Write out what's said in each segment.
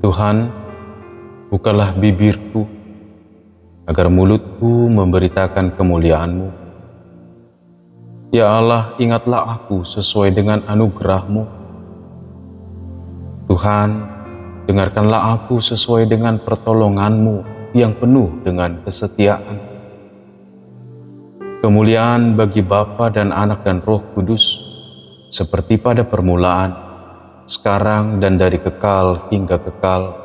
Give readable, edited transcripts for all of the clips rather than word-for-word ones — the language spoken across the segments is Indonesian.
Tuhan, bukalah bibirku, agar mulutku memberitakan kemuliaan-Mu. Ya Allah, ingatlah aku sesuai dengan anugerah-Mu. Tuhan, dengarkanlah aku sesuai dengan pertolongan-Mu yang penuh dengan kesetiaan. Kemuliaan bagi Bapa dan Anak dan Roh Kudus, seperti pada permulaan, sekarang dan dari kekal hingga kekal.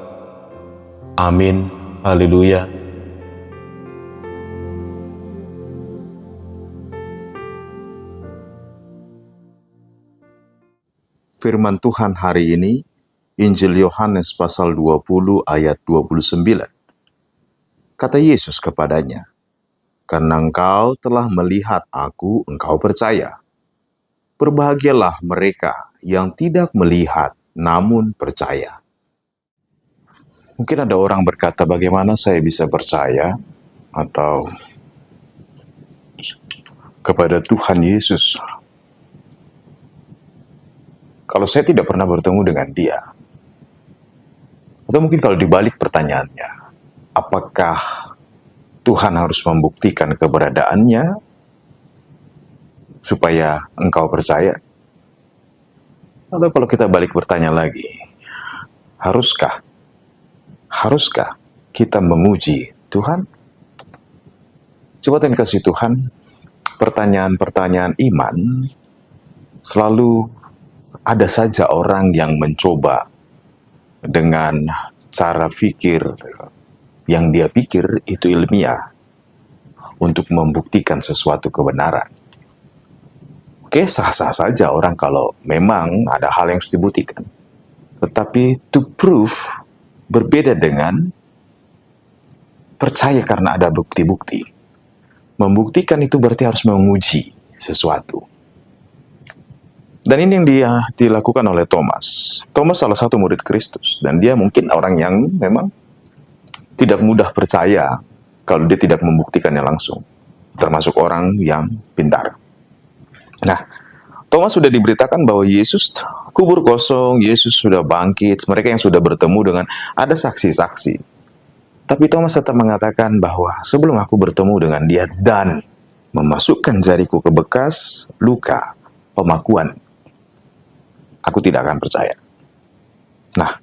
Amin. Haleluya. Firman Tuhan hari ini, Injil Yohanes pasal 20 ayat 29. Kata Yesus kepadanya, "Karena engkau telah melihat aku, engkau percaya. Berbahagialah mereka yang tidak melihat namun percaya." Mungkin ada orang berkata, bagaimana saya bisa percaya atau kepada Tuhan Yesus kalau saya tidak pernah bertemu dengan Dia? Atau mungkin kalau dibalik pertanyaannya, apakah Tuhan harus membuktikan keberadaannya supaya engkau percaya? Atau kalau kita balik bertanya lagi, haruskah kita menguji Tuhan? Coba tanya kasih Tuhan, pertanyaan-pertanyaan iman selalu ada saja orang yang mencoba dengan cara pikir yang dia pikir itu ilmiah untuk membuktikan sesuatu kebenaran. Oke, sah-sah saja orang kalau memang ada hal yang harus dibuktikan. Tetapi to prove berbeda dengan percaya karena ada bukti-bukti. Membuktikan itu berarti harus menguji sesuatu. Dan ini yang dilakukan oleh Thomas. Thomas salah satu murid Kristus, dan dia mungkin orang yang memang tidak mudah percaya kalau dia tidak membuktikannya langsung. Termasuk orang yang pintar. Nah, Thomas sudah diberitakan bahwa Yesus kubur kosong, Yesus sudah bangkit, mereka yang sudah bertemu dengan ada saksi-saksi. Tapi Thomas tetap mengatakan bahwa sebelum aku bertemu dengan Dia dan memasukkan jariku ke bekas luka pemakuan, aku tidak akan percaya. Nah,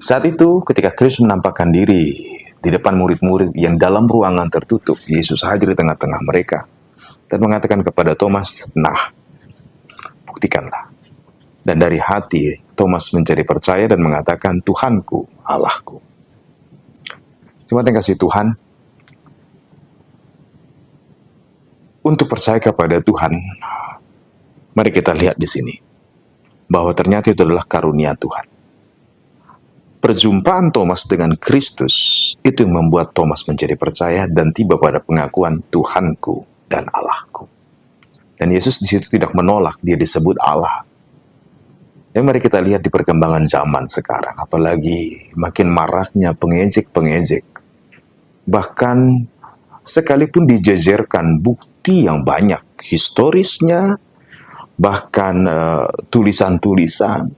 saat itu ketika Kristus menampakkan diri di depan murid-murid yang dalam ruangan tertutup, Yesus hadir di tengah-tengah mereka dan mengatakan kepada Thomas, "Nah, buktikanlah." Dan dari hati Thomas menjadi percaya dan mengatakan, "Tuhanku, Allahku." Cuma kasih Tuhan, untuk percaya kepada Tuhan, mari kita lihat di sini bahwa ternyata itu adalah karunia Tuhan. Perjumpaan Thomas dengan Kristus itu yang membuat Thomas menjadi percaya dan tiba pada pengakuan Tuhanku dan Allahku. Dan Yesus di situ tidak menolak dia disebut Allah. Dan mari kita lihat di perkembangan zaman sekarang, apalagi makin maraknya pengejek-pengejek. Bahkan sekalipun dijejerkan bukti yang banyak, historisnya, bahkan tulisan-tulisan,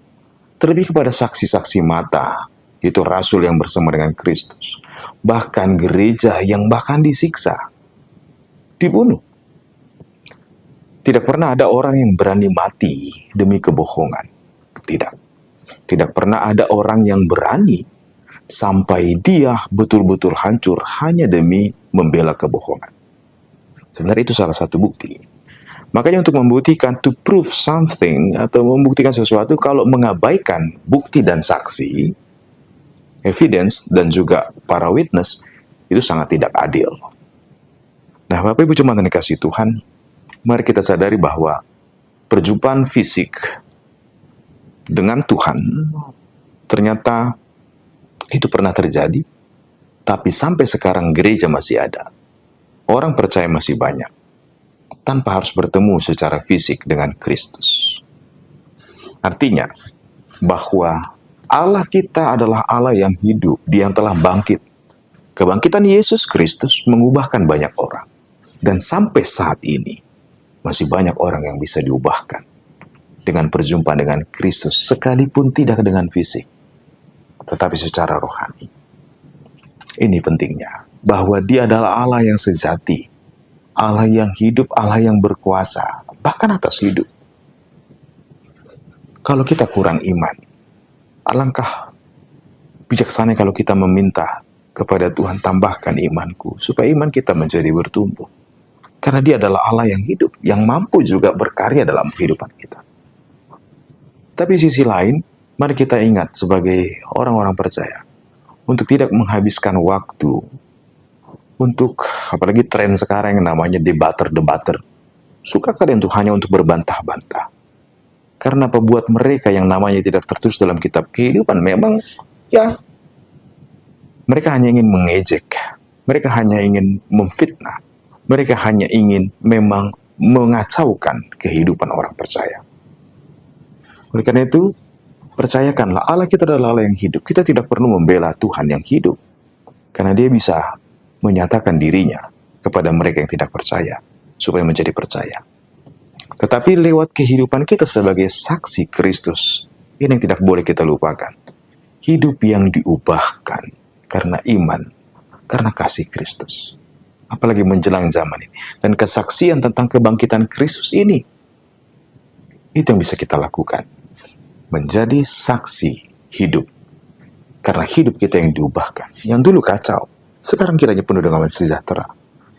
terlebih kepada saksi-saksi mata, itu rasul yang bersama dengan Kristus. Bahkan gereja yang bahkan disiksa, dibunuh. Tidak pernah ada orang yang berani mati demi kebohongan. Tidak pernah ada orang yang berani sampai dia betul-betul hancur hanya demi membela kebohongan. Sebenarnya itu salah satu bukti. Makanya untuk membuktikan, to prove something, atau membuktikan sesuatu, kalau mengabaikan bukti dan saksi, evidence, dan juga para witness, itu sangat tidak adil. Nah, Bapak Ibu jemaat yang dikasihi Tuhan, mari kita sadari bahwa perjumpaan fisik dengan Tuhan ternyata itu pernah terjadi, tapi sampai sekarang gereja masih ada. Orang percaya masih banyak, tanpa harus bertemu secara fisik dengan Kristus. Artinya, bahwa Allah kita adalah Allah yang hidup, Dia yang telah bangkit. Kebangkitan Yesus Kristus mengubahkan banyak orang. Dan sampai saat ini, masih banyak orang yang bisa diubahkan dengan perjumpaan dengan Kristus, sekalipun tidak dengan fisik. tetapi secara rohani. Ini pentingnya, bahwa Dia adalah Allah yang sejati, Allah yang hidup, Allah yang berkuasa, bahkan atas hidup. Kalau kita kurang iman, alangkah bijaksana kalau kita meminta kepada Tuhan, tambahkan imanku, supaya iman kita menjadi bertumbuh. Karena Dia adalah Allah yang hidup, yang mampu juga berkarya dalam kehidupan kita. Tapi di sisi lain, mari kita ingat sebagai orang-orang percaya, untuk tidak menghabiskan waktu untuk, apalagi tren sekarang yang namanya debater-debater. Suka kalian tuh hanya untuk berbantah-bantah. Karena apa, buat mereka yang namanya tidak tertulis dalam kitab kehidupan, memang ya mereka hanya ingin mengejek, mereka hanya ingin memfitnah, mereka hanya ingin memang mengacaukan kehidupan orang percaya. Oleh karena itu, percayakanlah Allah kita adalah Allah yang hidup. Kita tidak perlu membela Tuhan yang hidup, karena Dia bisa menyatakan dirinya kepada mereka yang tidak percaya, supaya menjadi percaya. Tetapi lewat kehidupan kita sebagai saksi Kristus, ini yang tidak boleh kita lupakan. Hidup yang diubahkan karena iman, karena kasih Kristus. Apalagi menjelang zaman ini. Dan kesaksian tentang kebangkitan Kristus ini, itu yang bisa kita lakukan. Menjadi saksi hidup. Karena hidup kita yang diubahkan. Yang dulu kacau, sekarang kiranya penuh dengan sejahtera.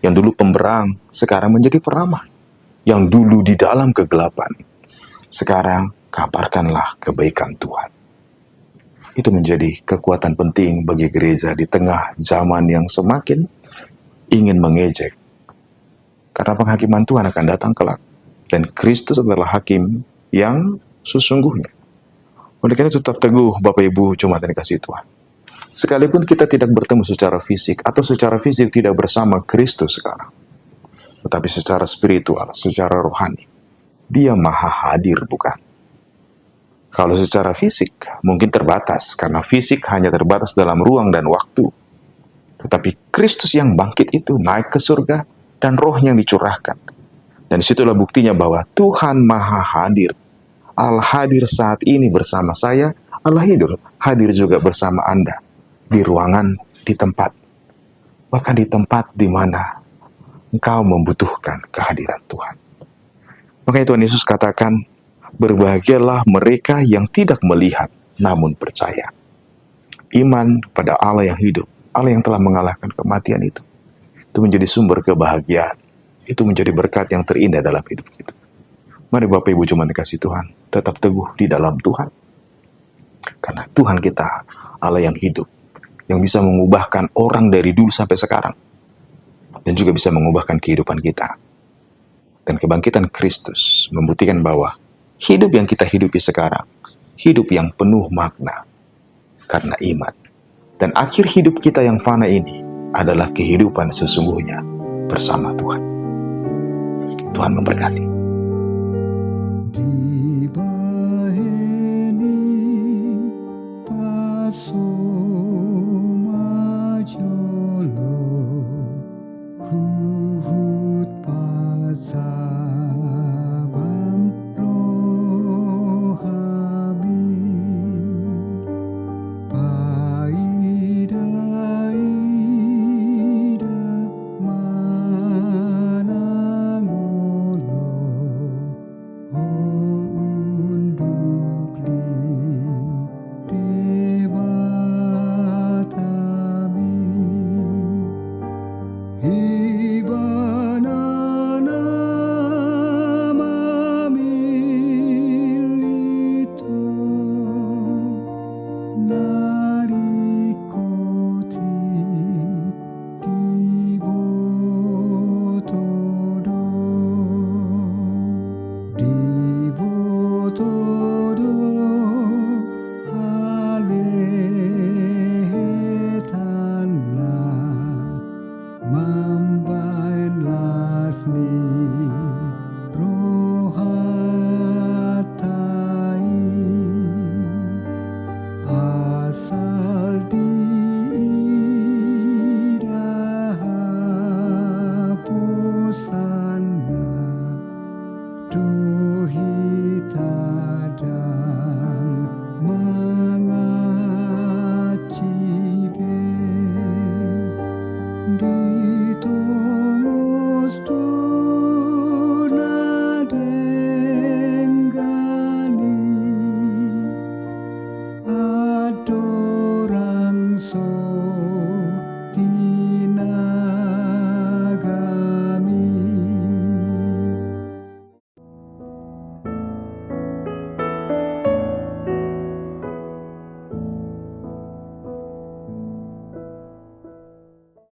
Yang dulu pemberang, sekarang menjadi peramah. Yang dulu di dalam kegelapan, sekarang kabarkanlah kebaikan Tuhan. Itu menjadi kekuatan penting bagi gereja di tengah zaman yang semakin ingin mengejek. Karena penghakiman Tuhan akan datang kelak. Dan Kristus adalah hakim yang sesungguhnya. Oleh karena itu tetap teguh Bapak Ibu jemaat yang dikasihi Tuhan. Sekalipun kita tidak bertemu secara fisik, atau secara fisik tidak bersama Kristus sekarang, tetapi secara spiritual, secara rohani, Dia maha hadir, bukan? Kalau secara fisik mungkin terbatas, karena fisik hanya terbatas dalam ruang dan waktu. Tetapi Kristus yang bangkit itu naik ke surga, dan rohnya yang dicurahkan. Dan disitulah buktinya bahwa Tuhan maha hadir. Allah hadir saat ini bersama saya, Allah hadir juga bersama Anda. Di ruangan, di tempat. Bahkan di tempat di mana engkau membutuhkan kehadiran Tuhan. Makanya Tuhan Yesus katakan, berbahagialah mereka yang tidak melihat namun percaya. Iman pada Allah yang hidup, Allah yang telah mengalahkan kematian itu menjadi sumber kebahagiaan. Itu menjadi berkat yang terindah dalam hidup kita. Mari Bapak Ibu jemaat dikasihi Tuhan, tetap teguh di dalam Tuhan. Karena Tuhan kita Allah yang hidup, yang bisa mengubahkan orang dari dulu sampai sekarang. Dan juga bisa mengubahkan kehidupan kita. Dan kebangkitan Kristus membuktikan bahwa hidup yang kita hidupi sekarang, hidup yang penuh makna karena iman. Dan akhir hidup kita yang fana ini adalah kehidupan sesungguhnya bersama Tuhan. Tuhan memberkati.